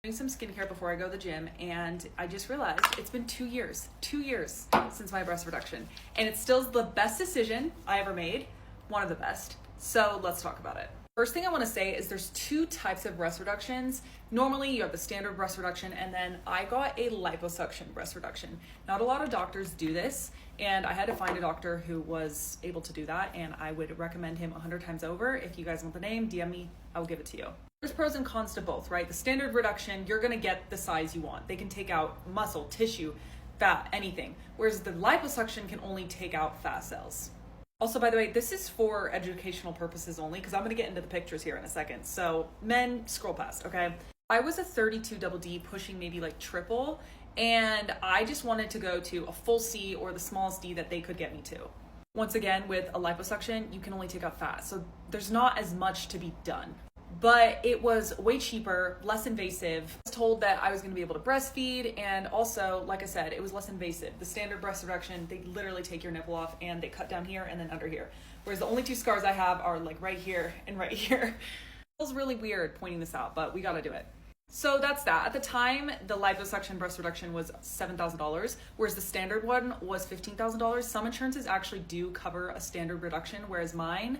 Doing some skincare before I go to the gym, and I just realized it's been 2 years since my breast reduction, and it's still the best decision I ever made, one of the best. So let's talk about it. First thing I want to say is there's two types of breast reductions. Normally you have the standard breast reduction, and then I got a liposuction breast reduction. Not a lot of doctors do this, and I had to find a doctor who was able to do that, and I would recommend him 100 times over. If you guys want the name, DM me, I will give it to you. There's pros and cons to both, right? The standard reduction, you're gonna get the size you want. They can take out muscle, tissue, fat, anything. Whereas the liposuction can only take out fat cells. Also, by the way, this is for educational purposes only, because I'm gonna get into the pictures here in a second. So men, scroll past, okay? I was a 32 double D pushing maybe like triple, and I just wanted to go to a full C or the smallest D that they could get me to. Once again, with a liposuction, you can only take out fat. So there's not as much to be done. But it was way cheaper, less invasive. I was told that I was gonna be able to breastfeed, and also, like I said, it was less invasive. The standard breast reduction, they literally take your nipple off and they cut down here and then under here. Whereas the only two scars I have are like right here and right here. It feels really weird pointing this out, but we gotta do it. So that's that. At the time, the liposuction breast reduction was $7,000, whereas the standard one was $15,000. Some insurances actually do cover a standard reduction, whereas mine,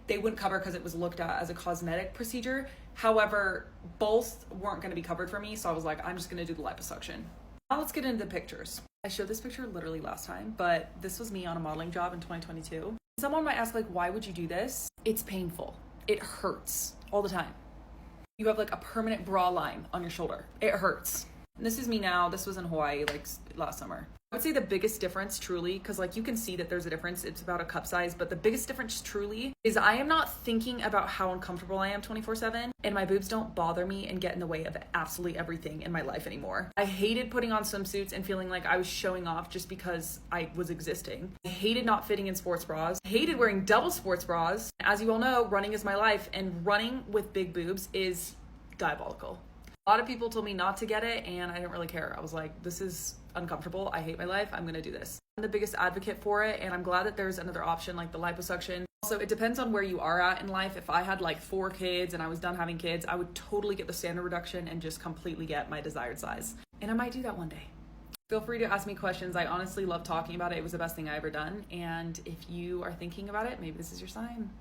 they wouldn't cover because it was looked at as a cosmetic procedure. However, both weren't going to be covered for me, so I was like, I'm just going to do the liposuction. Now let's get into the pictures. I showed this picture literally last time, but this was me on a modeling job in 2022. Someone might ask, like, why would you do this? It's painful. It hurts all the time. You have like a permanent bra line on your shoulder. It hurts. And this is me now. This was in Hawaii like last summer. I would say the biggest difference truly, because like you can see that there's a difference, it's about a cup size, but the biggest difference truly is I am not thinking about how uncomfortable I am 24/7, and my boobs don't bother me and get in the way of absolutely everything in my life anymore. I hated putting on swimsuits and feeling like I was showing off just because I was existing. I hated not fitting in sports bras. I hated wearing double sports bras. As you all know, running is my life, and running with big boobs is diabolical. A lot of people told me not to get it, and I didn't really care. I was like, this is uncomfortable. I hate my life. I'm gonna do this. I'm the biggest advocate for it, and I'm glad that there's another option like the liposuction. Also, it depends on where you are at in life. If I had like 4 kids and I was done having kids, I would totally get the standard reduction and just completely get my desired size. And I might do that one day. Feel free to ask me questions. I honestly love talking about it. It was the best thing I ever done. And if you are thinking about it, maybe this is your sign.